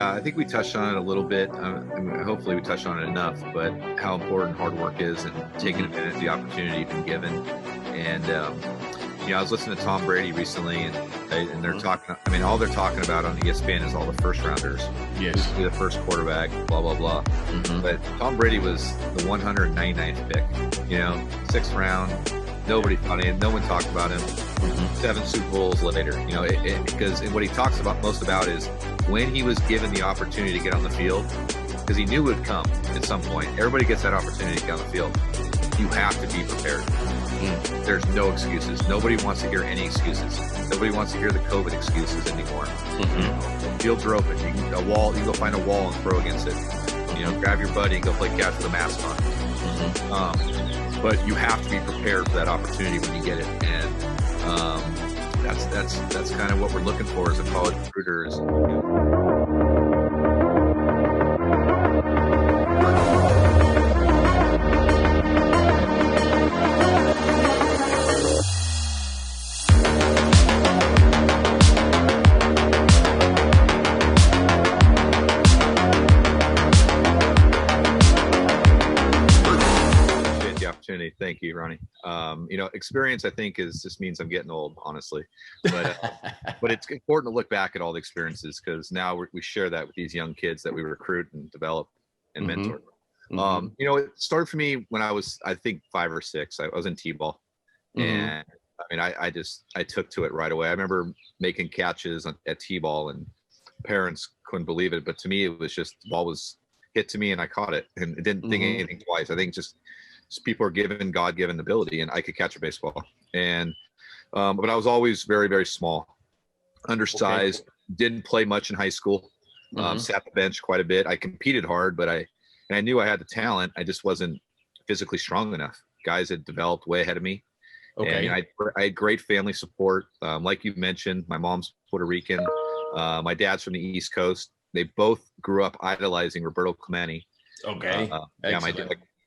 I think we touched on it a little bit. Hopefully we touched on it enough, but how important hard work is and taking advantage of the opportunity you've been given. And, I was listening to Tom Brady recently, and they're talking, all they're talking about on ESPN is all the first rounders. Yes. The first quarterback, blah, blah, blah. But Tom Brady was the 199th pick, sixth round. Nobody thought him. No one talked about him. 7 Super Bowls later, because what he talks most about is when he was given the opportunity to get on the field, because he knew it would come at some point. Everybody gets that opportunity to get on the field. You have to be prepared. There's no excuses. Nobody wants to hear any excuses. Nobody wants to hear the COVID excuses anymore. Fields are open. You can go find a wall and throw against it. Grab your buddy and go play catch with a mask on. But you have to be prepared for that opportunity when you get it. And that's kind of what we're looking for as a college recruiter. Thank you, Ronnie. Experience, I think, just means I'm getting old, honestly. But it's important to look back at all the experiences, because now we share that with these young kids that we recruit and develop and mentor. It started for me when I was, I think, 5 or 6. I was in T-ball, and I took to it right away. I remember making catches at T-ball, and parents couldn't believe it. But to me, it was just the ball was hit to me, and I caught it, and didn't think anything twice. I think just people are given God-given ability, and I could catch a baseball. And but I was always very, very small, undersized, didn't play much in high school, sat the bench quite a bit. I competed hard, but I knew I had the talent. I just wasn't physically strong enough. Guys had developed way ahead of me. And I had great family support. Like you mentioned, my mom's Puerto Rican. My dad's from the East Coast. They both grew up idolizing Roberto Clemente.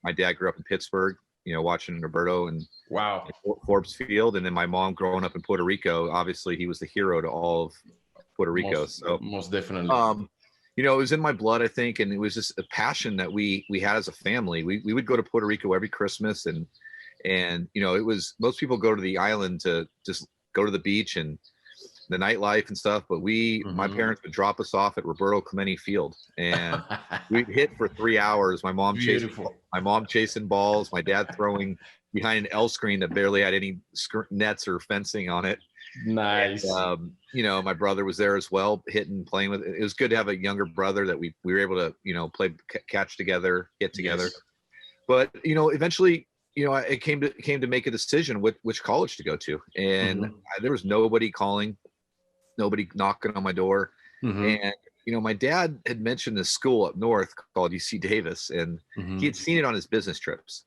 My dad grew up in Pittsburgh, watching Roberto and Forbes Field. And then my mom growing up in Puerto Rico, obviously he was the hero to all of Puerto Rico. Most definitely. It was in my blood, I think. And it was just a passion that we had as a family. We would go to Puerto Rico every Christmas, and it was, most people go to the island to just go to the beach and the nightlife and stuff, but my parents would drop us off at Roberto Clemente Field, and we'd hit for 3 hours. My mom chasing balls, my dad throwing behind an L screen that barely had any nets or fencing on it. Nice. And, my brother was there as well, playing with. It was good to have a younger brother that we were able to play catch together, get together. Yes. But eventually, it came to make a decision which college to go to, and there was nobody calling. Nobody knocking on my door. And, my dad had mentioned this school up north called UC Davis, and he had seen it on his business trips,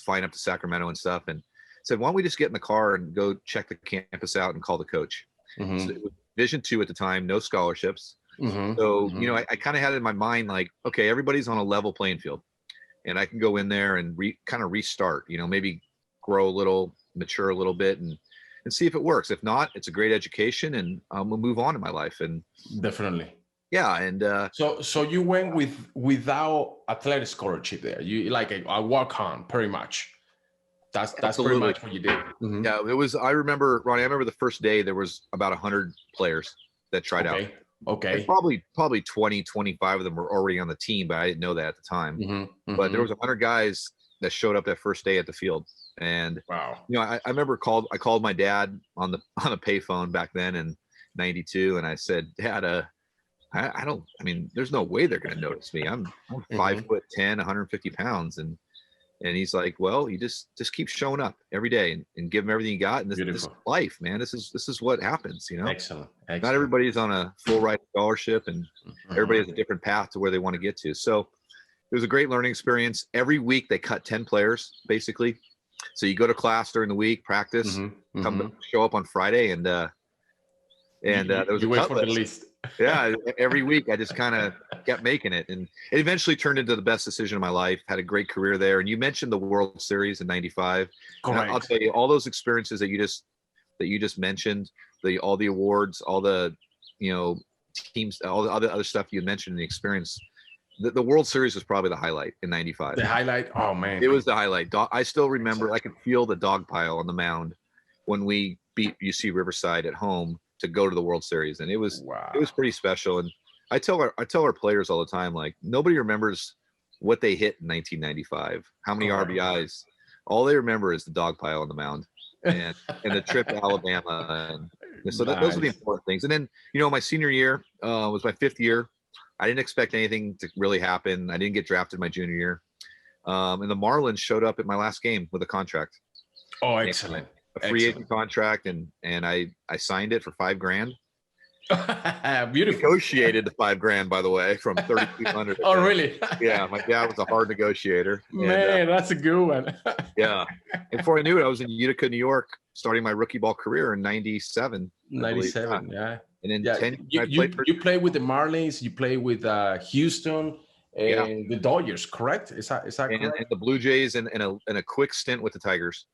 flying up to Sacramento and stuff, and said, why don't we just get in the car and go check the campus out and call the coach? So it was Division II at the time, no scholarships. So, I kind of had in my mind, like, okay, everybody's on a level playing field, and I can go in there and kind of restart, maybe grow a little, mature a little bit, and see if it works. If not, it's a great education, and we'll move on in my life. And definitely, yeah. And so you went without athletic scholarship there. You like a walk-on, pretty much. That's pretty much what you did. Yeah, it was. I remember, Ronnie. I remember the first day there was about 100 players that tried out. Okay. And probably 20, 25 of them were already on the team, but I didn't know that at the time. But there was 100 guys that showed up that first day at the field. And wow, I remember I called my dad on a payphone back then in '92, and I said, Dad, there's no way they're going to notice me. I'm 5'10", 150 pounds, and he's like, well, you just keep showing up every day and give them everything you got, and this is life, man. This is what happens, Excellent. Not everybody's on a full ride scholarship, and everybody has a different path to where they want to get to. So it was a great learning experience. Every week they cut 10 players, basically. So you go to class during the week, practice, come show up on Friday, and there was a cut list. Yeah, every week I just kind of kept making it, and it eventually turned into the best decision of my life. Had a great career there. And you mentioned the World Series in '95. I'll tell you, all those experiences that you just mentioned, all the awards, all the teams, all the other stuff you mentioned in the experience, the World Series was probably the highlight in '95. The highlight? Oh, man. It was the highlight. I still remember, I could feel the dog pile on the mound when we beat UC Riverside at home to go to the World Series. And it was pretty special. And I tell our players all the time, like, nobody remembers what they hit in 1995, how many RBIs. All they remember is the dog pile on the mound and the trip to Alabama. And so those are the important things. And then, my senior year was my 5th year. I didn't expect anything to really happen. I didn't get drafted my junior year. And the Marlins showed up at my last game with a contract. Oh, excellent. A free agent contract. And I signed it for $5,000. Beautiful. Negotiated the $5,000, by the way, from 3,200. Oh, really? Yeah, my dad was a hard negotiator. Man, that's a good one. Yeah, and before I knew it, I was in Utica, New York, starting my rookie ball career in '97. '97, yeah. And then you play with the Marlins, you play with Houston and the Dodgers, correct? Is that correct? And the Blue Jays, and a quick stint with the Tigers.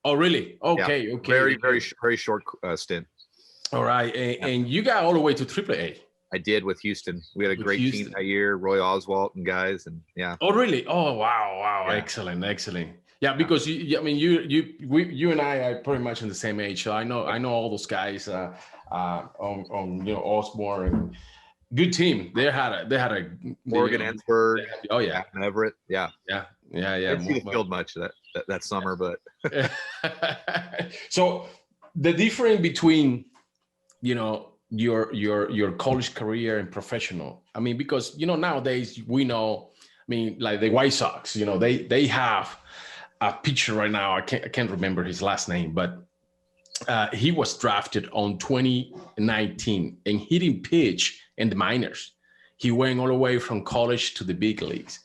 Oh, really? Okay, yeah. okay. Very short stint. All right, and you got all the way to AAA. I did with Houston. We had a great team that year, Roy Oswalt and guys, and yeah. Oh, really? Oh, wow, yeah. Excellent. Yeah, because you and I are pretty much in the same age, so I know all those guys on Osborne. And good team. They had a Morgan Ensberg. Oh yeah, Everett. Yeah. I didn't see the field much that summer, but so the difference between your college career and professional. I mean, because nowadays we know. I mean, like the White Sox. They have a pitcher right now. I can't remember his last name, but he was drafted on 2019, and he didn't pitch in the minors. He went all the way from college to the big leagues.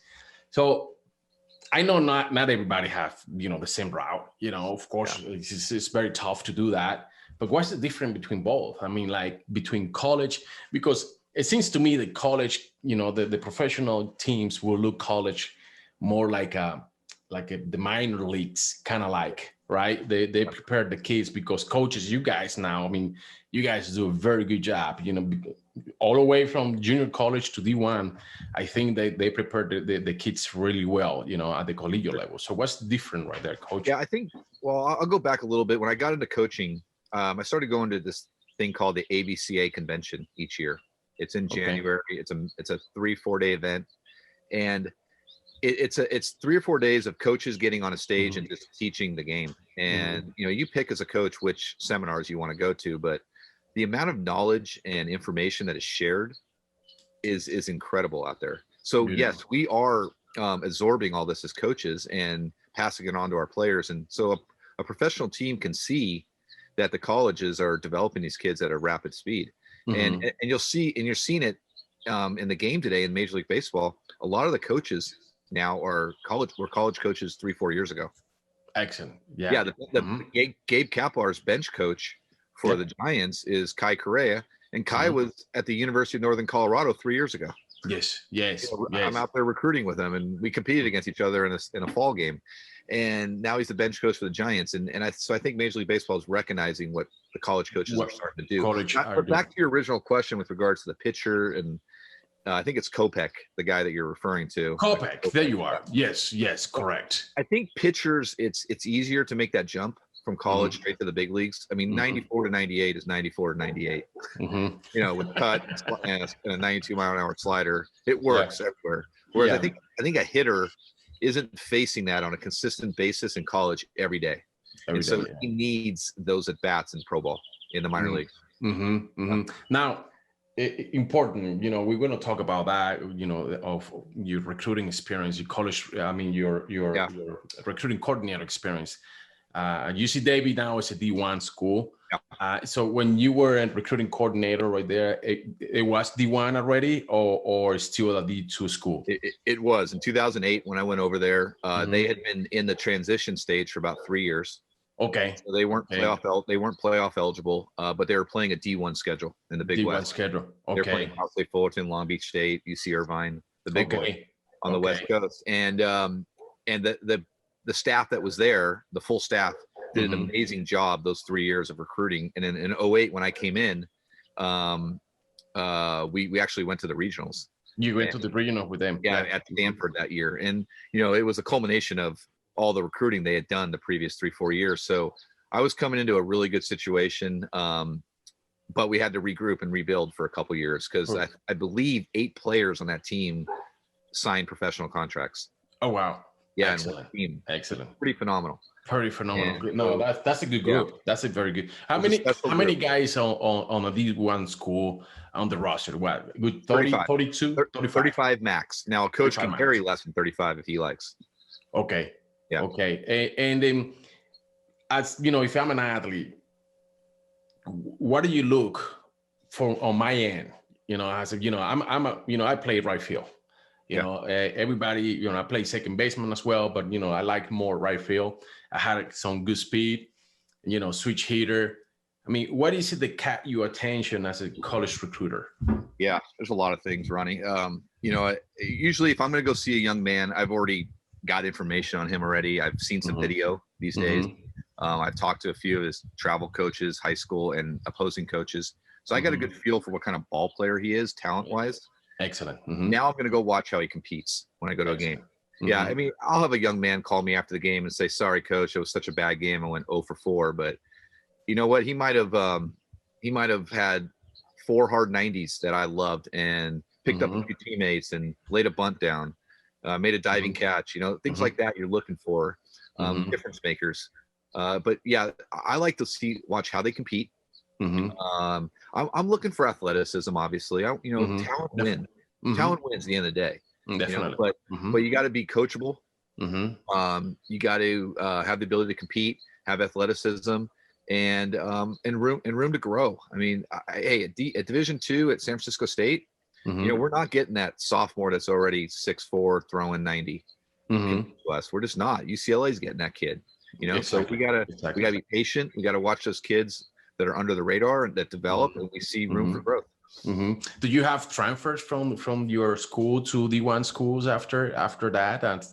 So I know not everybody have the same route. Of course, it's very tough to do that. But what's the difference between both? I mean, like between college, because it seems to me that college, the professional teams will look college more like the minor leagues, kind of like, right? They prepare the kids because coaches, you guys now, I mean, you guys do a very good job, all the way from junior college to D1. I think they prepare the kids really well, at the collegiate level. So what's the difference right there, coach? Yeah, I think, well, I'll go back a little bit. When I got into coaching, I started going to this thing called the ABCA convention each year. It's in January. It's a 3-4 day event. And it's 3 or 4 days of coaches getting on a stage and just teaching the game. And, you pick as a coach which seminars you want to go to, but the amount of knowledge and information that is shared is incredible out there. So yes, we are absorbing all this as coaches and passing it on to our players. And so a professional team can see that the colleges are developing these kids at a rapid speed. And you'll see, and you're seeing it in the game today in Major League Baseball. A lot of the coaches now were college coaches 3-4 years ago. Excellent. Yeah. Gabe Kaplar's bench coach for the Giants is Kai Correa, and Kai was at the University of Northern Colorado 3 years ago. Yes. I'm out there recruiting with him, and we competed against each other in a fall game. And now he's the bench coach for the Giants. So I think Major League Baseball is recognizing what the college coaches are starting to do. But back to your original question with regards to the pitcher, and I think it's Kopech, the guy that you're referring to. Kopech, there you are. Yes, correct. I think pitchers, it's easier to make that jump from college straight to the big leagues. I mean, 94 to 98 is 94 to 98. With cut and a 92 mile an hour slider, it works everywhere. Whereas I think a hitter isn't facing that on a consistent basis in college every day. So he needs those at bats in pro ball in the minor leagues. Now, important, we're going to talk about that, of your recruiting experience, your college, your recruiting coordinator experience. UC Davis now is a D1 school. So when you were a recruiting coordinator right there, it was D1 already, or still a D2 school? It was in 2008 when I went over there. They had been in the transition stage for about 3 years. Okay. So they weren't playoff eligible, but they were playing a D1 schedule in the Big D1 West. schedule. Okay. They're playing Cal State Fullerton, Long Beach State, UC Irvine, the big boys on the West Coast, and the staff that was there, the full staff, did an amazing job those 3 years of recruiting. And in 2008, when I came in, we actually went to the regionals. You went to the regional with them? Yeah, at Stanford that year. And, it was a culmination of all the recruiting they had done the previous 3-4 years. So I was coming into a really good situation. But we had to regroup and rebuild for a couple years because I believe 8 players on that team signed professional contracts. Oh, wow. Yeah. Excellent. Team. Excellent. Pretty phenomenal. Pretty phenomenal. And no, that's a good group. Yeah. That's a very good. How many guys on a D1 school on the roster? What? Good 30, 42? 35 max. Now a coach can carry less than 35 if he likes. Okay. Yeah. Okay. And then as if I'm an athlete, what do you look for on my end? As I play right field. Everybody, I play second baseman as well, but I like more right field. I had some good speed, switch hitter. I mean, what is it that caught your attention as a college recruiter? Yeah, there's a lot of things, Ronnie. Usually if I'm going to go see a young man, I've already got information on him already. I've seen some video these days. I've talked to a few of his travel coaches, high school and opposing coaches. So I got a good feel for what kind of ball player he is talent-wise. Excellent. Now I'm going to go watch how he competes when I go to a game. Yeah, I mean, I'll have a young man call me after the game and say, "Sorry, coach, it was such a bad game. I went 0 for 4." But you know what? He might have had 4 hard 90s that I loved and picked up a few teammates and laid a bunt down, made a diving catch. Things like that you're looking for, difference makers. But yeah, I like to watch how they compete. I'm looking for athleticism, obviously. Talent wins. Talent wins at the end of the day. Definitely. But you got to be coachable. You got to have the ability to compete, have athleticism, and room to grow. I mean, at Division II at San Francisco State, we're not getting that sophomore that's already 6'4", throwing 90. We're just not. UCLA's getting that kid. So we gotta be patient. We gotta watch those kids that are under the radar and that develop, and we see room for growth. Do you have transfers from your school to D1 schools after that?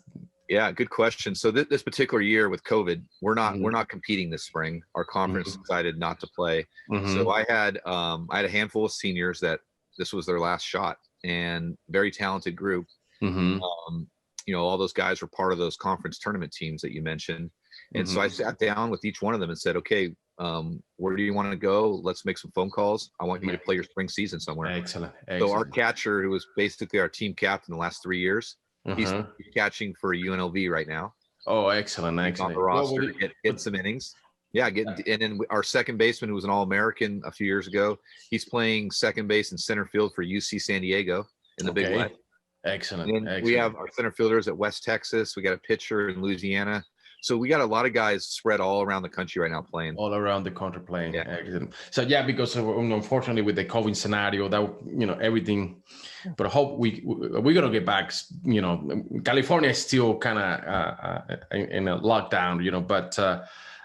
Yeah, good question. So this particular year with COVID, we're not competing this spring. Our conference decided not to play. So I had a handful of seniors that this was their last shot, and very talented group. All those guys were part of those conference tournament teams that you mentioned. And so I sat down with each one of them and said, okay, where do you want to go? Let's make some phone calls. I want you to play your spring season somewhere. Excellent. So our catcher, who was basically our team captain the last 3 years, he's catching for UNLV right now. Oh, excellent. He's on the roster, getting some innings. Yeah, and then our second baseman, who was an All-American a few years ago, he's playing second base and center field for UC San Diego in the Big West. Excellent. And then we have our center fielders at West Texas. We got a pitcher in Louisiana. So we got a lot of guys spread all around the country right now playing. All around the country playing. Yeah. Excellent. So because unfortunately with the COVID scenario, that everything. But I hope we're gonna get back. California is still kind of in a lockdown. But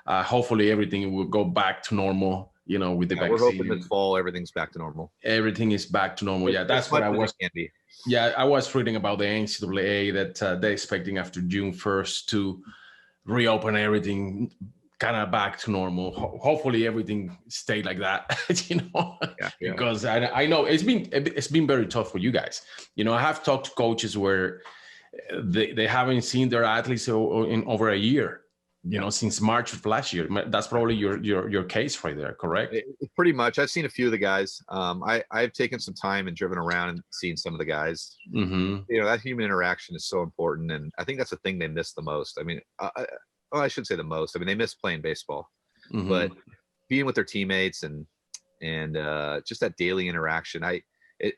hopefully everything will go back to normal. With the vaccine. We're hoping this fall everything's back to normal. Everything is back to normal. Yeah, that's what I was. Yeah, I was reading about the NCAA that they're expecting after June 1st to reopen everything kind of back to normal. Hopefully everything stay like that, because I know it's been very tough for you guys. I have talked to coaches where they haven't seen their athletes in over a year, since March of last year. That's probably your case right there, correct? Pretty much. I've seen a few of the guys. I've taken some time and driven around and seen some of the guys. That human interaction is so important, and I think that's the thing they miss the most. I mean, I should say the most. I mean, they miss playing baseball, but being with their teammates and just that daily interaction,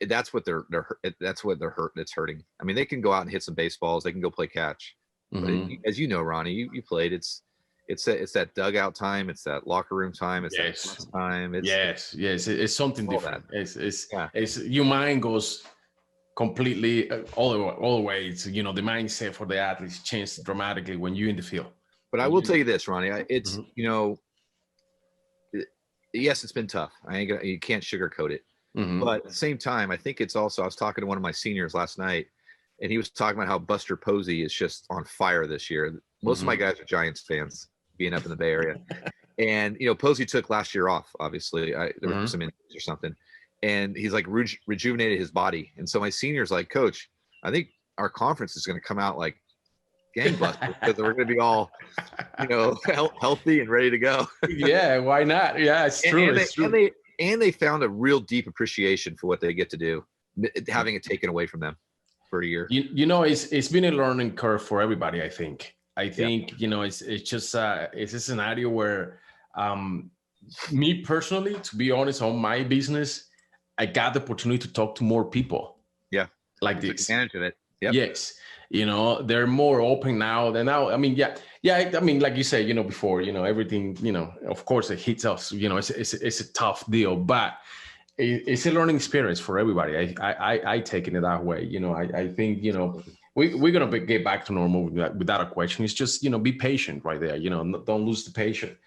that's what it's hurting. I mean, they can go out and hit some baseballs. They can go play catch. But as you know, Ronnie, you played. It's that dugout time. It's that locker room time. It's that time. Yes. It's something different. It's your mind goes completely all the way. It's, the mindset for the athletes changes dramatically when you're in the field. But I will tell you this, Ronnie. It's yes, it's been tough. You can't sugarcoat it. But at the same time, I think it's also. I was talking to one of my seniors last night. And he was talking about how Buster Posey is just on fire this year. Most of my guys are Giants fans, being up in the Bay Area. And, Posey took last year off, obviously. There were some injuries or something. and he's like rejuvenated his body. And so my senior's like, Coach, I think our conference is going to come out like gangbusters because we're going to be all, healthy and ready to go. Yeah, why not? Yeah, it's true. And they found a real deep appreciation for what they get to do, having it taken away from them for a year. It's been a learning curve for everybody. I think it's just it's a scenario where me personally, to be honest, on my business, I got the opportunity to talk to more people. Yeah, like this. Advantage of it. Yep. Yes, they're more open now than now. I mean, yeah. I mean, like you said, before, everything, of course it hits us. It's a tough deal, but it's a learning experience for everybody. I taken it that way. I think we're gonna get back to normal without a question. It's just be patient right there. Don't lose the patience.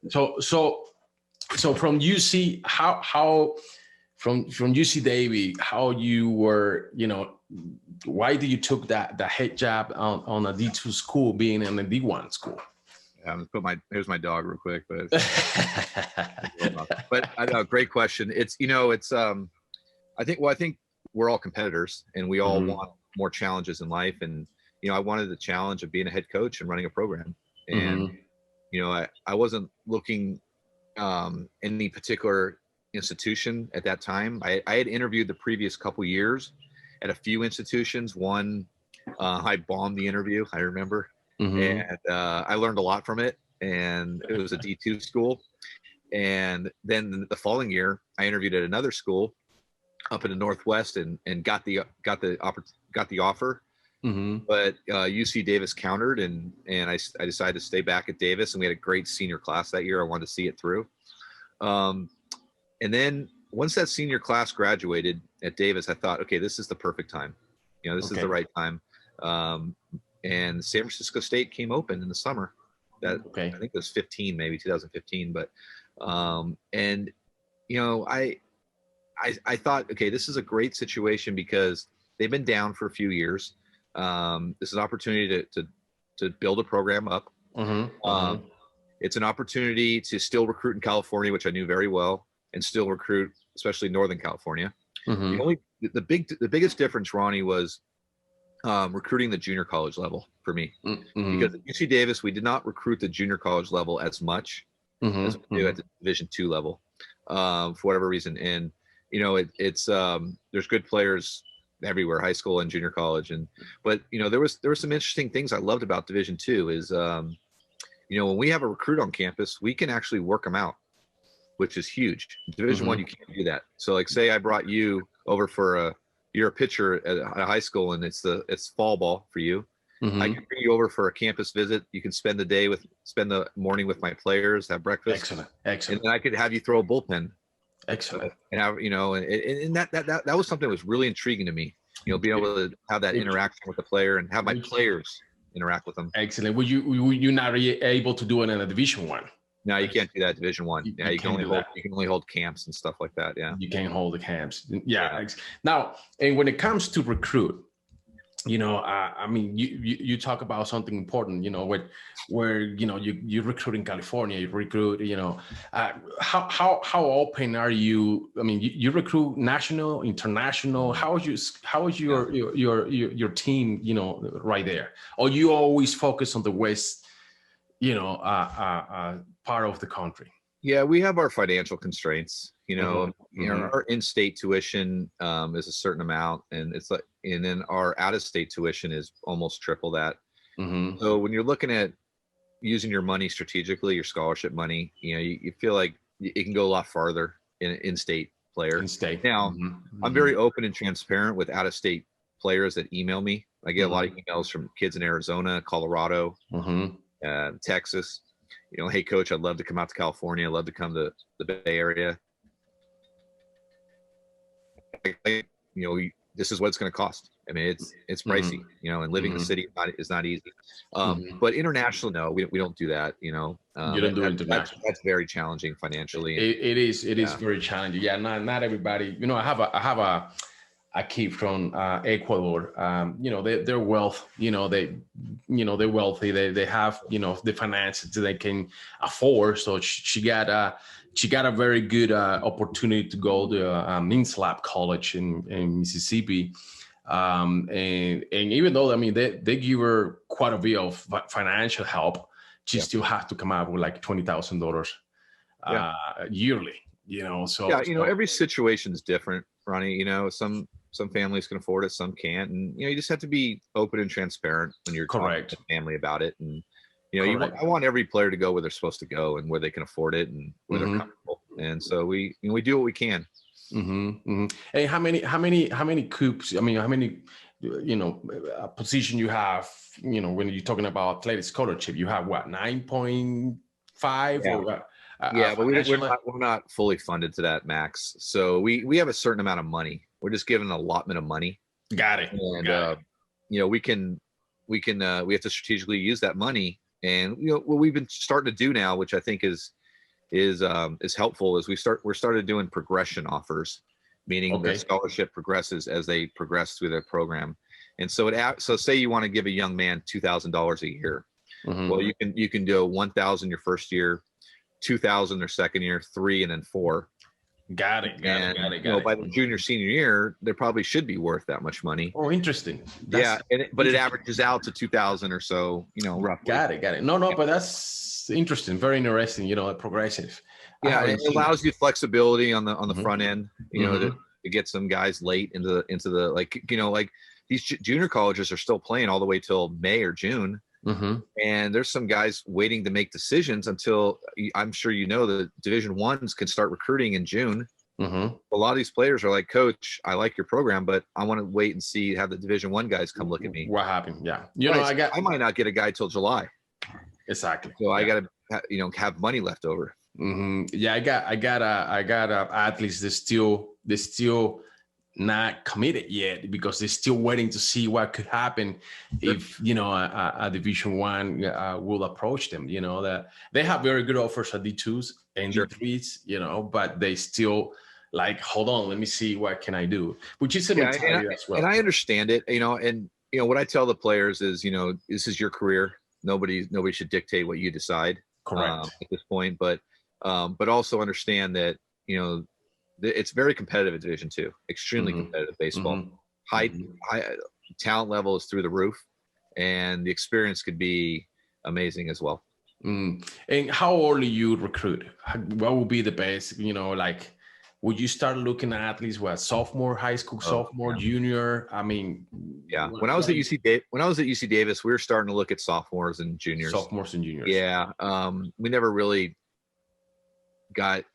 So from UC, how from UC Davis, how you were, why did you took that head job on a D2 school being in a D1 school? Yeah, I'm gonna put here's my dog real quick, but I know, great question. It's I think we're all competitors and we all want more challenges in life, and I wanted the challenge of being a head coach and running a program, and I wasn't looking any particular institution at that time. I had interviewed the previous couple years at a few institutions. One, I bombed the interview, I remember, and I learned a lot from it, and it was a D2 school. And then the following year, I interviewed at another school up in the Northwest and got the offer. But UC Davis countered, and I decided to stay back at Davis, and we had a great senior class that year. I wanted to see it through. And then once that senior class graduated at Davis, I thought, okay, this is the perfect time. This is the right time. And San Francisco State came open in the summer. I think it was 2015. But I thought, okay, this is a great situation because they've been down for a few years. This is an opportunity to build a program up. It's an opportunity to still recruit in California, which I knew very well, and still recruit, especially Northern California. The biggest difference, Ronnie, was recruiting the junior college level for me. Because at UC Davis, we did not recruit the junior college level as much as we do at the Division II level, for whatever reason. And it's there's good players everywhere, high school and junior college, but there were some interesting things I loved about Division II. Is when we have a recruit on campus, we can actually work them out, which is huge. Division I, you can't do that. So like, say I brought you over for you're a pitcher at a high school and it's fall ball for you. I can bring you over for a campus visit. You can spend the morning with my players, have breakfast. Excellent. And then I could have you throw a bullpen. Excellent. And have, and that was something that was really intriguing to me, being able to have that interaction with the player and have my players interact with them. Excellent. Were you not able to do it in a Division I? No, you can't do that Division I. Yeah, you can only hold camps and stuff like that. Yeah, you can't hold the camps. Yeah. Now, and when it comes to recruit, I mean, you talk about something important. Where you recruit in California, you recruit. How open are you? I mean, you recruit national, international. How is your team? Right there, or you always focus on the West? Part of the country. Yeah, we have our financial constraints. Our in-state tuition is a certain amount, and then our out-of-state tuition is almost triple that. So when you're looking at using your money strategically, your scholarship money, you feel like it can go a lot farther in an in-state player. Now, I'm very open and transparent with out-of-state players that email me. I get a lot of emails from kids in Arizona, Colorado, Texas. Hey coach, I'd love to come out to California. I'd love to come to the Bay Area. This is what it's going to cost. I mean, it's pricey, and living in the city is not easy. But international, no, we don't do that. You don't do international. That's very challenging financially. It is very challenging. Yeah, not everybody. I have a kid from Ecuador. They're wealth. They're wealthy. They have the finances they can afford. So she got a very good opportunity to go to Minslab College in Mississippi. And even though they give her quite a bit of financial help, she still has to come out with like $20,000 yearly. Every situation is different, Ronnie. Some families can afford it, some can't, and you just have to be open and transparent when you're talking to family about it. And I want every player to go where they're supposed to go and where they can afford it and where they're comfortable. And so we do what we can. Hey, how many coops? I mean, how many position you have? When you're talking about athletic scholarship, you have what, 9.5 or what? But we're not fully funded to that max. So we have a certain amount of money. We're just given an allotment of money. Got it. And we have to strategically use that money. And what we've been starting to do now, which I think is helpful, is we're started doing progression offers, meaning their scholarship progresses as they progress through their program. And so say you want to give a young man $2,000 a year. Well, you can do $1,000 your first year, $2,000 their second year, $3,000, and then $4,000. Got it. By the junior, senior year, they probably should be worth that much money. Oh, interesting. But it averages out to $2,000 or so, roughly. Got it. No, but that's interesting. Very interesting. Progressive. Yeah, it allows you flexibility on the front end. To get some guys late into the like these junior colleges are still playing all the way till May or June. And there's some guys waiting to make decisions until, I'm sure the Division I's can start recruiting in June. A lot of these players are like, Coach, I like your program, but I want to wait and have the Division I guys come look at me. What happened? Yeah, I might not get a guy till July. Exactly. So I got to have money left over. Yeah, I got athletes that still not committed yet because they're still waiting to see what could happen if a Division I will approach them. That they have very good offers at D2s and D3s, but they still like, hold on, let me see what can I do, which is a mentality as well. And I understand it, and what I tell the players is, this is your career. Nobody should dictate what you decide. Correct. At this point, but also understand that it's very competitive at Division II, extremely competitive baseball. High talent level is through the roof, and the experience could be amazing as well. And how early you recruit? What would be the best? Would you start looking at athletes sophomore, high school, junior? I mean, when I was at UC Davis, we were starting to look at sophomores and juniors. Yeah, we never really got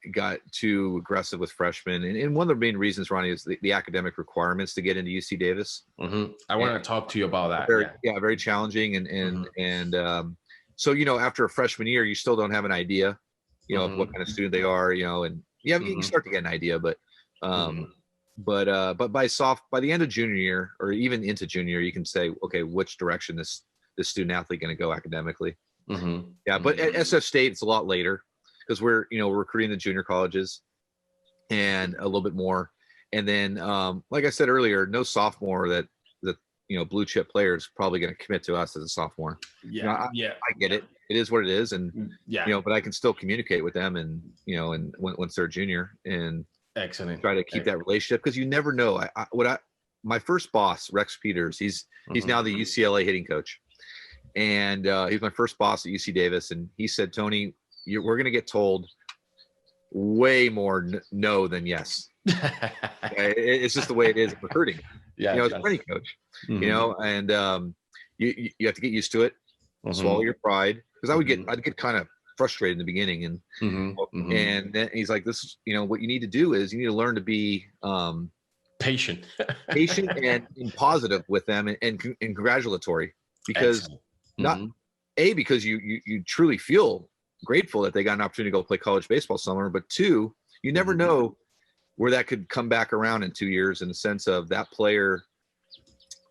too aggressive with freshmen, and one of the main reasons, Ronnie, is the academic requirements to get into UC Davis. I want to talk to you about that. Very challenging, and so after a freshman year, you still don't have an idea, of what kind of student they are, and you can start to get an idea, but by the end of junior year or even into junior year, you can say, okay, which direction this student athlete going to go academically. But at SF State, it's a lot later, because we're recruiting the junior colleges and a little bit more. And then, like I said earlier, no sophomore that blue chip player is probably going to commit to us as a sophomore. I get it. It is what it is. And, but I can still communicate with them and once they're a junior, and excellent, try to keep that relationship. Cause you never know. My first boss, Rex Peters, he's now the UCLA hitting coach. And he's my first boss at UC Davis. And he said, Tony, we're going to get told way more no than yes. It's just the way it is in recruiting. As any coach, and you have to get used to it. Swallow your pride, because I'd get kind of frustrated in the beginning, and then he's like, this, what you need to do is you need to learn to be patient and positive with them and congratulatory, because because you truly feel grateful that they got an opportunity to go play college baseball somewhere, but two, you never know where that could come back around in 2 years, in the sense of that player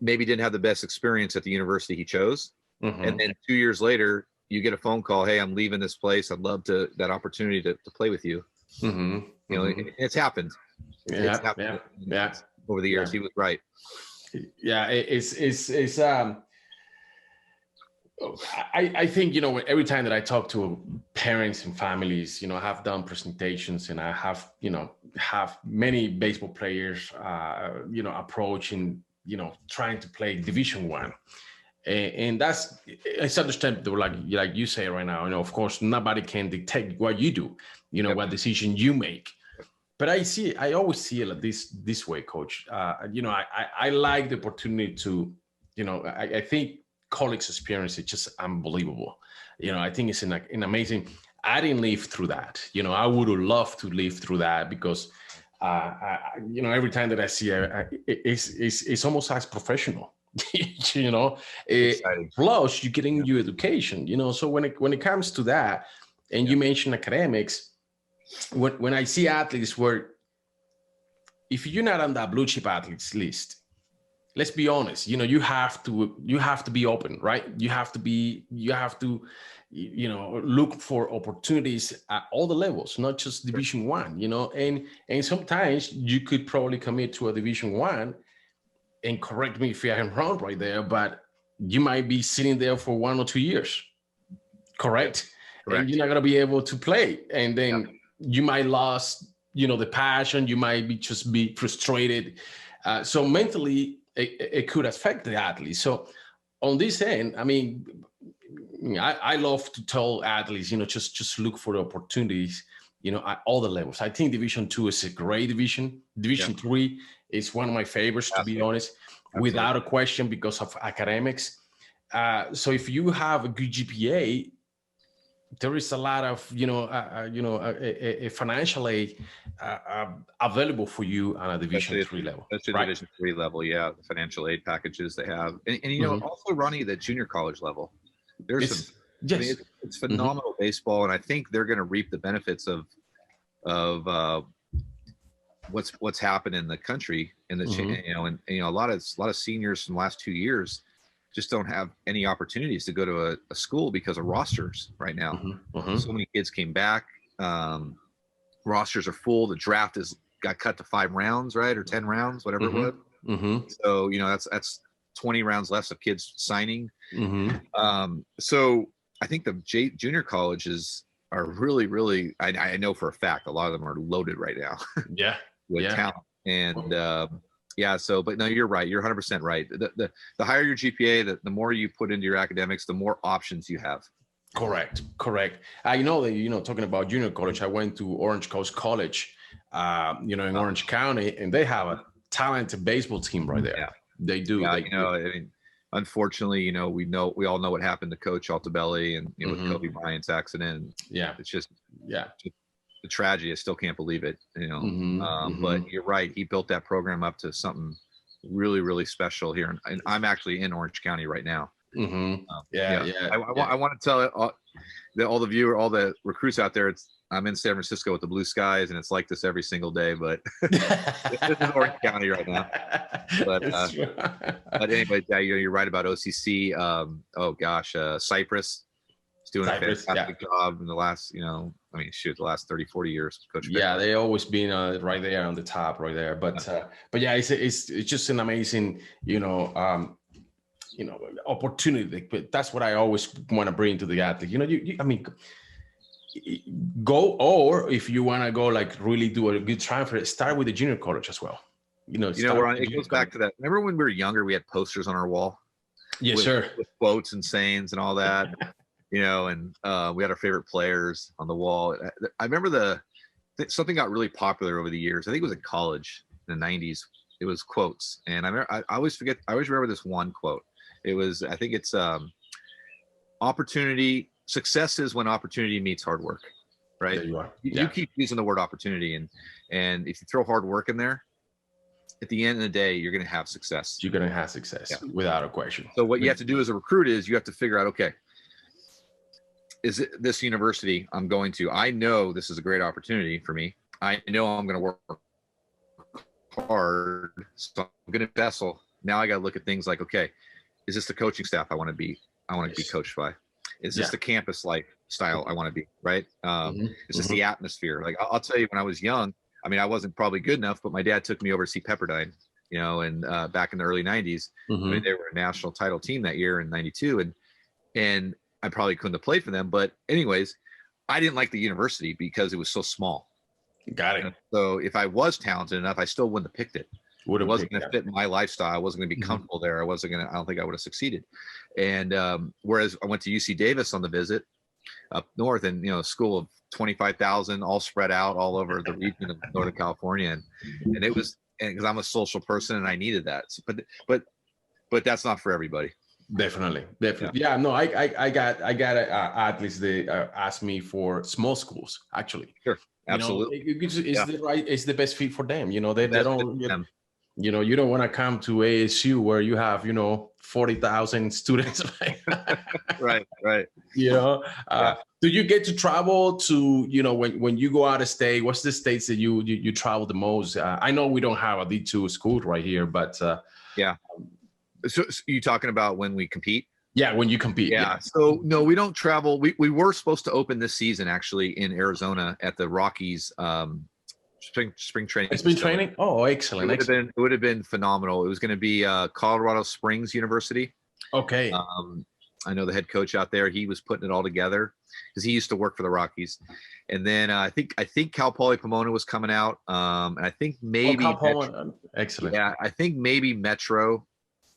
maybe didn't have the best experience at the university he chose. And then 2 years later, you get a phone call, hey, I'm leaving this place. I'd love that opportunity to play with you. It's happened. It's happened. over the years. Yeah. He was right. Yeah, I think, you know, every time that I talk to parents and families, you know, I have done presentations and I have, you know, have many baseball players, you know, approaching, you know, trying to play Division I. And it's understandable, like you say right now, you know, of course, nobody can dictate what you do, you know, what decision you make. But I always see it like this way, Coach. You know, I like the opportunity to, you know, I think college experience is just unbelievable. You know, I think it's an amazing. I didn't live through that. You know, I would have loved to live through that because, you know, every time that I see it, it's almost as professional. You know, plus you're getting your education. You know, so when it comes to that, and you mentioned academics. When I see athletes where, if you're not on that blue chip athletes list, let's be honest, you know, you have to be open, right? You have to, you know, look for opportunities at all the levels, not just Division I, you know, and sometimes you could probably commit to a Division I, and correct me if I'm wrong right there, but you might be sitting there for 1 or 2 years, correct? And you're not going to be able to play. And then you might lose, you know, the passion. You might be frustrated. So mentally, it could affect the athlete. So on this end, I mean, I love to tell athletes, you know, just look for the opportunities, you know, at all the levels. I think Division II is a great division. Division III is one of my favorites, to be honest, without a question, because of academics. So if you have a good GPA, there is a lot of, you know, a financial aid available for you on a Division III level. That's a Division III level, the financial aid packages they have, and you know, also Ronnie, the junior college level. There's it's phenomenal baseball, and I think they're going to reap the benefits of what's happened in the country in the you know, and you know, a lot of seniors from the last 2 years just don't have any opportunities to go to a school because of rosters right now. So many kids came back. Rosters are full. The draft got cut to 5 rounds, right? Or 10 rounds, whatever it was. So, you know, that's 20 rounds less of kids signing. So I think the junior colleges are really, really, I know for a fact, a lot of them are loaded right now. With talent. And, so, but no, you're right. You're 100% right. The higher your GPA, the more you put into your academics, the more options you have. Correct. I know that, you know, talking about junior college, I went to Orange Coast College, you know, in Orange County, and they have a talented baseball team right there. They do. You know, I mean, unfortunately, you know, we all know what happened to Coach Altobelli and, you know, with Kobe Bryant's accident. It's just, the tragedy. I still can't believe it, you know. But you're right. He built that program up to something really, really special here. And I'm actually in Orange County right now. I want to tell all the recruits out there, I'm in San Francisco with the blue skies, and it's like this every single day. But this is Orange County right now. But anyway, you're right about OCC. Cypress. Doing a fantastic job in the last, you know, I mean, the last 30, 40 years. Coach they always been right there on the top, right there. But it's just an amazing, you know, opportunity. But that's what I always want to bring to the athlete. You know, I mean, go, or if you want to go, like, really do a good transfer, start with the junior college as well. You know, it goes back to that. Remember when we were younger, we had posters on our wall? Yes, sir. With quotes and sayings and all that. You know, and we had our favorite players on the wall. I remember something got really popular over the years. I think it was in college in the 90s. It was quotes. And I always remember this one quote. It was, I think it's success is when opportunity meets hard work, right? There you are. You keep using the word opportunity, and if you throw hard work in there, at the end of the day, you're going to have success. You're going to have success without a question. So what you have to do as a recruit is you have to figure out, okay, is it this university I'm going to? I know this is a great opportunity for me. I know I'm going to work hard, so I'm going to vessel. Now I got to look at things like, okay, is this the coaching staff I want to be coached by? Is this the campus lifestyle I want to be, right? Is this the atmosphere? Like, I'll tell you, when I was young, I mean, I wasn't probably good enough, but my dad took me over to see Pepperdine and back in the early 90s. I mean, they were a national title team that year in 92, and I probably couldn't have played for them. But anyways, I didn't like the university because it was so small. Got it. So if I was talented enough, I still wouldn't have picked it. It wasn't going to fit my lifestyle. I wasn't going to be comfortable there. I don't think I would have succeeded. And whereas I went to UC Davis on the visit up north, and a school of 25,000 all spread out all over the region of Northern California. And it was, because I'm a social person and I needed that. So, but that's not for everybody. Definitely. Yeah. No, I got athletes they asked me for small schools, actually. Sure. Absolutely. It's the best fit for them. They don't, you don't want to come to ASU where you have, 40,000 students. Right. Do you get to travel to, when you go out of state, what's the states that you travel the most? I know we don't have a D2 school right here, but yeah. So you talking about when we compete? Yeah, when you compete. Yeah. So no, we don't travel. We were supposed to open this season actually in Arizona at the Rockies spring training. Spring training? Oh, excellent. It would have been phenomenal. It was going to be Colorado Springs University. Okay. I know the head coach out there. He was putting it all together because he used to work for the Rockies. And then I think Cal Poly Pomona was coming out. And I think maybe excellent. Yeah, I think maybe Metro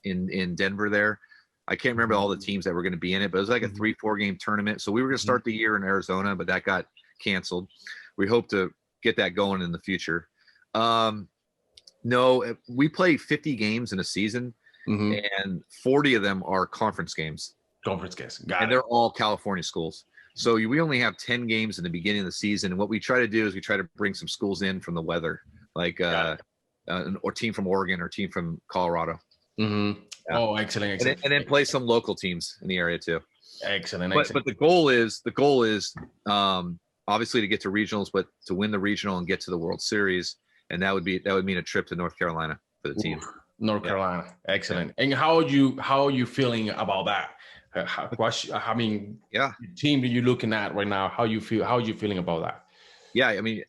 in Denver there. I can't remember all the teams that were going to be in it, but it was like a 3-4 game tournament. So we were going to start the year in Arizona, but that got canceled. We hope to get that going in the future. No, we play 50 games in a season, and 40 of them are conference games. And they're all California schools. So we only have 10 games in the beginning of the season. And what we try to do is we try to bring some schools in from the weather, like or team from Oregon or team from Colorado. Yeah. Oh, excellent. And then play some local teams in the area too. Excellent. But the goal is obviously to get to regionals, but to win the regional and get to the World Series. And that would mean a trip to North Carolina for the team. North Carolina. Excellent. And how are you feeling about that? The team that you're looking at right now, how are you feeling about that? Yeah, I mean,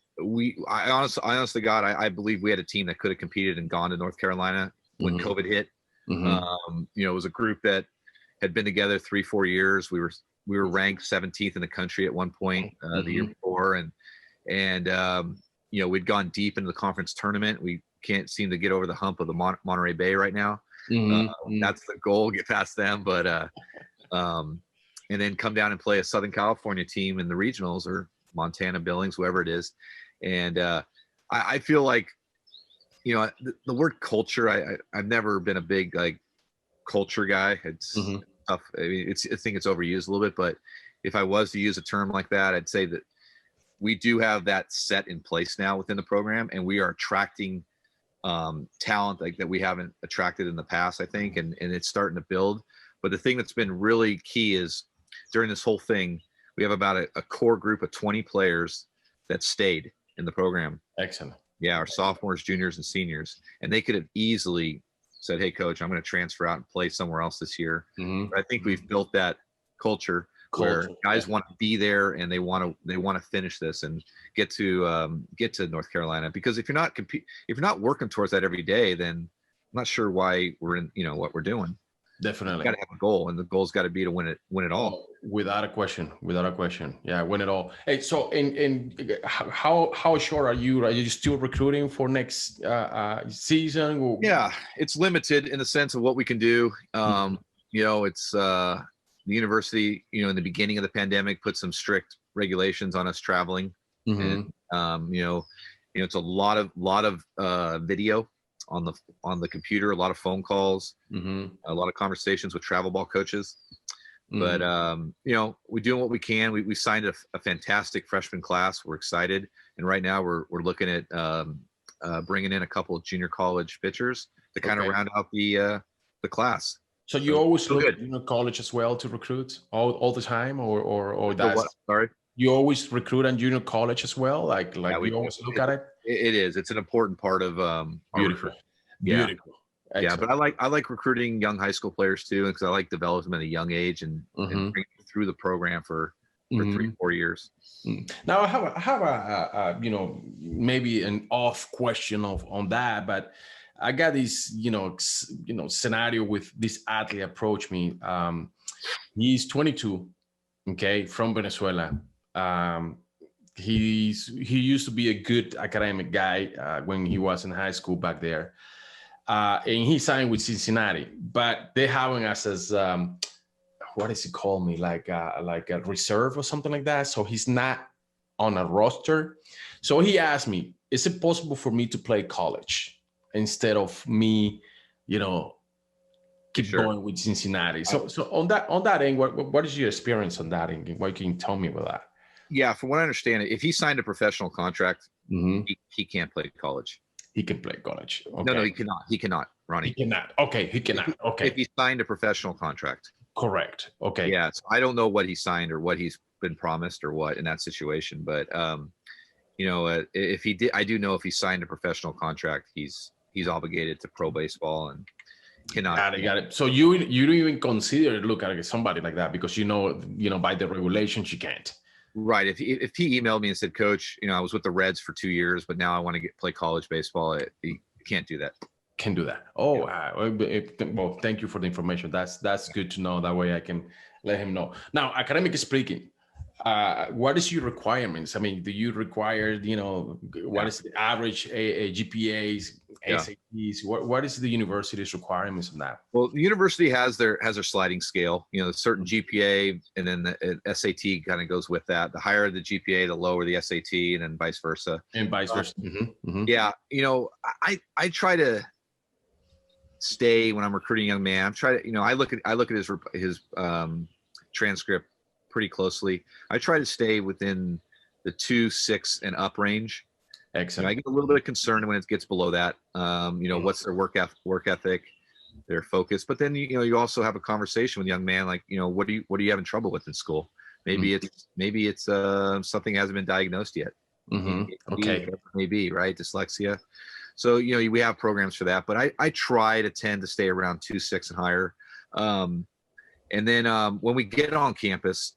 I honestly, God, I believe we had a team that could have competed and gone to North Carolina when COVID hit. It was a group that had been together 3-4 years. We were ranked 17th in the country at one point the year before, and we'd gone deep into the conference tournament. We can't seem to get over the hump of the Monterey Bay right now. That's the goal, get past them, but and then come down and play a Southern California team in the regionals, or Montana, Billings, whoever it is. And I feel like, the word culture, I've never been a big culture guy. It's tough. I mean, I think it's overused a little bit, but if I was to use a term like that, I'd say that we do have that set in place now within the program, and we are attracting talent that we haven't attracted in the past, I think, and it's starting to build. But the thing that's been really key is during this whole thing, we have about a core group of 20 players that stayed in the program. Excellent. Yeah, our sophomores, juniors, and seniors. And they could have easily said, hey, coach, I'm going to transfer out and play somewhere else this year. But I think we've built that culture where guys want to be there and they want to finish this and get to North Carolina. Because if you're not working towards that every day, then I'm not sure why we're in what we're doing. Definitely. You got to have a goal, and the goal's got to be to win it all. Without a question. Yeah, win it all. Hey, so and how short are you? Are you still recruiting for next season? Yeah, it's limited in the sense of what we can do. It's the university, in the beginning of the pandemic, put some strict regulations on us traveling, and it's a lot of video on the computer, a lot of phone calls, a lot of conversations with travel ball coaches. But we're doing what we can. We signed a fantastic freshman class. We're excited, and right now we're looking at bringing in a couple of junior college pitchers to kind of round out the class. So you always look at junior college as well to recruit all the time, or that's what? Sorry. You always recruit on junior college as well, like we always look at it. It is. It's an important part of beautiful. Beautiful. Yeah, but I like recruiting young high school players too, because I like developing them at a young age and bring them through the program for 3-4 years. Now I have a maybe an off question on that, but I got this, scenario with this athlete approach me. He's 22, okay, from Venezuela. He used to be a good academic guy when he was in high school back there. And he signed with Cincinnati, but they have him as what does he call me? Like a reserve or something like that. So he's not on a roster. So he asked me, is it possible for me to play college instead of me, keep going with Cincinnati? So on that end, what is your experience on that end? What can you tell me about that? Yeah, from what I understand, if he signed a professional contract, he can't play college. He can play college. Okay. No, he cannot. He cannot, Ronnie. He cannot. Okay, he cannot. Okay. If he signed a professional contract. Correct. Okay. Yeah, so I don't know what he signed or what he's been promised or what in that situation, but if he did, I do know if he signed a professional contract, he's obligated to pro baseball and cannot. Got it. So you don't even consider look at somebody like that because by the regulations you can't. Right. If he emailed me and said, Coach, I was with the Reds for 2 years, but now I want to play college baseball, he can't do that. Can do that. Oh, well, thank you for the information. That's good to know. That way I can let him know. Now, academically speaking, what is your requirements? I mean, do you require, what is the average GPAs, SATs? What is the university's requirements on that? Well, the university has their sliding scale, the certain GPA, and then the SAT kind of goes with that. The higher the GPA, the lower the SAT, and then vice versa. And vice versa. Yeah. I try to stay when I'm recruiting a young man. I'm trying to, I look at his transcript pretty closely. I try to stay within the 2.6 and up range. Excellent. I get a little bit concerned when it gets below that. What's their work ethic, their focus. But then you also have a conversation with a young man, like what are you having trouble with in school? Maybe it's something hasn't been diagnosed yet. Okay. Maybe right, dyslexia. So we have programs for that. But I try to tend to stay around 2.6 and higher. And then when we get on campus,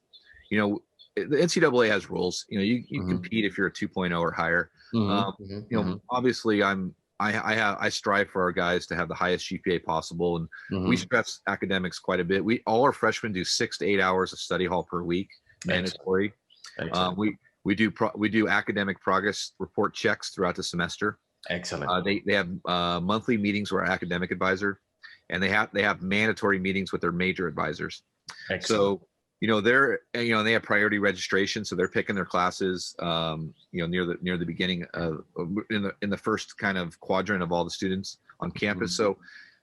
the NCAA has rules. You compete if you're a 2.0 or higher. Obviously, I strive for our guys to have the highest GPA possible, and we stress academics quite a bit. All our freshmen do 6 to 8 hours of study hall per week, mandatory. We do academic progress report checks throughout the semester. Excellent. They have monthly meetings with our academic advisor, and they have mandatory meetings with their major advisors. Excellent. So they have priority registration, so they're picking their classes near the beginning of in the first kind of quadrant of all the students on campus. So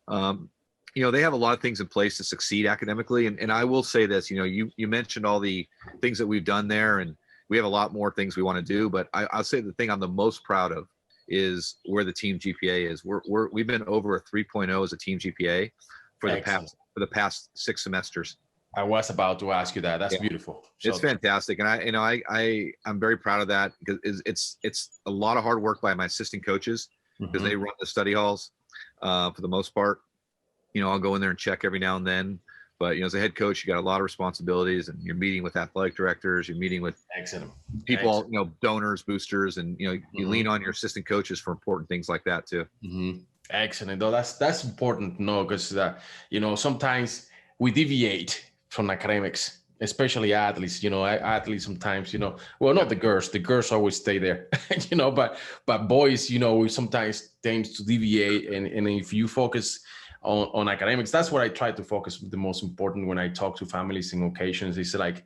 they have a lot of things in place to succeed academically, and I will say this, you mentioned all the things that we've done there, and we have a lot more things we want to do, but I'll say the thing I'm the most proud of is where the team GPA is. We've been over a 3.0 as a team GPA for the past 6 semesters. I was about to ask you that. That's beautiful. It's fantastic, and I'm very proud of that because it's a lot of hard work by my assistant coaches because they run the study halls for the most part. I'll go in there and check every now and then, but as a head coach, you got a lot of responsibilities, and you're meeting with athletic directors, you're meeting with people, donors, boosters, and you lean on your assistant coaches for important things like that too. Excellent. Though that's important, because sometimes we deviate from academics, especially athletes. Athletes sometimes, not the girls. The girls always stay there, but boys, we sometimes tend to deviate, and if you focus on academics, that's what I try to focus. The most important when I talk to families and occasions is like,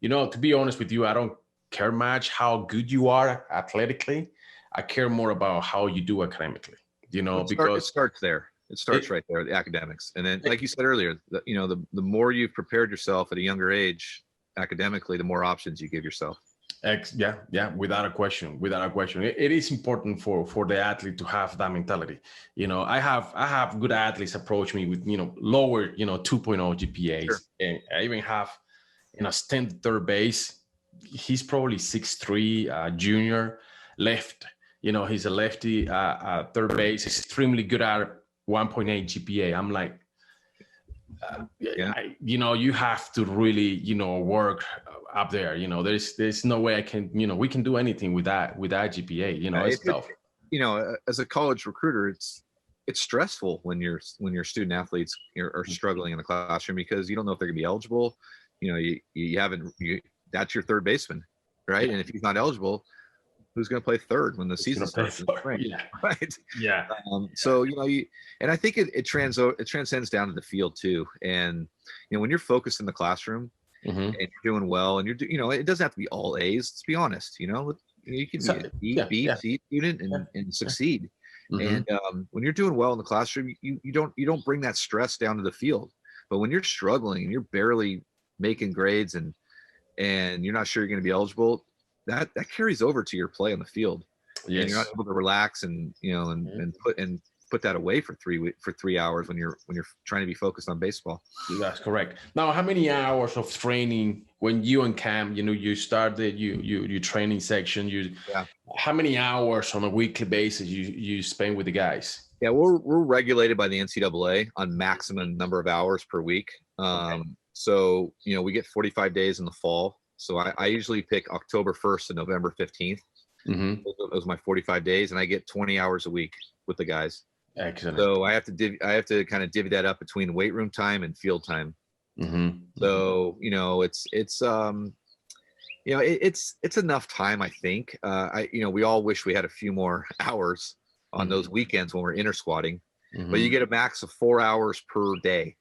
to be honest with you, I don't care much how good you are athletically. I care more about how you do academically. Because it starts there. It starts right there, the academics. And then, like you said earlier, the more you've prepared yourself at a younger age academically, the more options you give yourself. Yeah, without a question. It is important for the athlete to have that mentality. I have good athletes approach me with lower 2.0 GPAs, and I even have stand third base. He's probably 6'3", junior, left. He's a lefty, third base, extremely good at 1.8 GPA. I'm like, you have to really, work up there. There's no way I can, we can do anything with that GPA. It's tough. As a college recruiter, it's it's stressful when your student athletes are struggling in the classroom because you don't know if they're gonna be eligible. You know, that's your third baseman, right? And if he's not eligible, who's going to play third when the season starts in the spring? Yeah. Right. Yeah. So, you know, and I think it transcends down to the field too. And, you know, when you're focused in the classroom and you're doing well and you know, it doesn't have to be all A's, let's be honest, you know, you can be a B, C student and succeed. And when you're doing well in the classroom, you don't bring that stress down to the field. But when you're struggling and you're barely making grades and you're not sure you're going to be eligible, that carries over to your play on the field. Yes. And you're not able to relax and, you know, and put that away for 3 hours when you're trying to be focused on baseball. That's correct. Now, how many hours of training when you and Cam, you know, you started your training section, how many hours on a weekly basis you spend with the guys? Yeah, we're regulated by the NCAA on maximum number of hours per week. So, you know, we get 45 days in the fall. So I usually pick October 1st to November 15th. Those are my 45 days, and I get 20 hours a week with the guys. Excellent. So I have to kind of divvy that up between weight room time and field time. So, you know, it's you know, it's enough time, I think. You know, we all wish we had a few more hours on those weekends when we're inter squatting, but you get a max of 4 hours per day.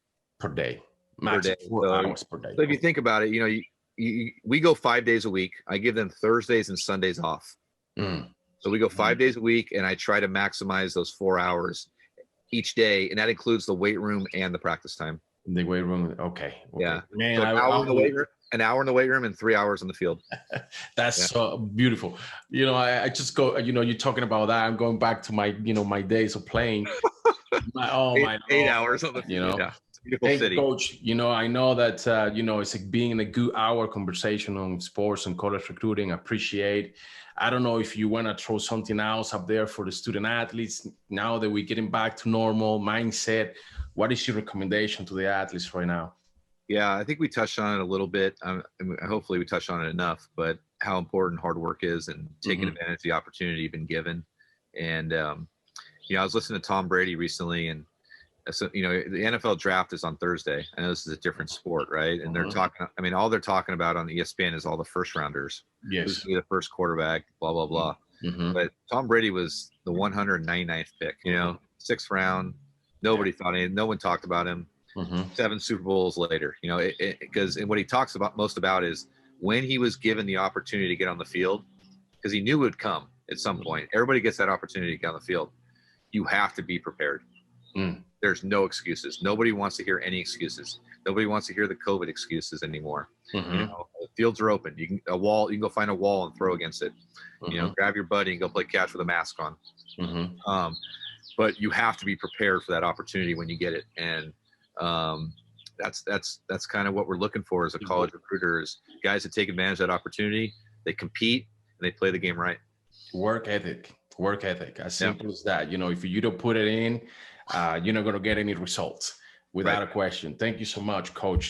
Max of 4 hours per day. So if you think about it, you know, we go 5 days a week. I give them Thursdays and Sundays off. So we go 5 days a week, and I try to maximize those 4 hours each day, and that includes the weight room and the practice time. The weight room, okay. Yeah, man, so an hour in the weight room, and 3 hours on the field. That's so beautiful. You know, I just go. You know, you're talking about that. I'm going back to my, you know, my days of playing. 8 hours on the field. You know. Yeah. Beautiful city. Coach, you know, I know that, you know, it's like being in a good hour conversation on sports and college recruiting. I appreciate. I don't know if you want to throw something else up there for the student athletes now that we're getting back to normal mindset. What is your recommendation to the athletes right now? Yeah, I think we touched on it a little bit. Hopefully we touched on it enough, but how important hard work is and taking advantage of the opportunity you've been given. And, you know, I was listening to Tom Brady recently, and so, you know, the NFL draft is on Thursday. I know this is a different sport, right? And they're talking, I mean, all they're talking about on ESPN is all the first rounders. Yes. Who's going to be the first quarterback, blah, blah, blah. But Tom Brady was the 199th pick, you know, 6th round. Nobody thought anything. No one talked about him. 7 Super Bowls later, you know, because what he talks about most about is when he was given the opportunity to get on the field, because he knew it would come at some point. Everybody gets that opportunity to get on the field. You have to be prepared. There's no excuses. Nobody wants to hear any excuses. Nobody wants to hear the COVID excuses anymore. You know, the fields are open. You can go find a wall and throw against it. You know, grab your buddy and go play catch with a mask on. But you have to be prepared for that opportunity when you get it. And that's kind of what we're looking for as a college recruiter, is guys that take advantage of that opportunity. They compete and they play the game right. Work ethic, as simple as that. You know, if you don't put it in, you're not going to get any results without a question. Thank you so much, Coach.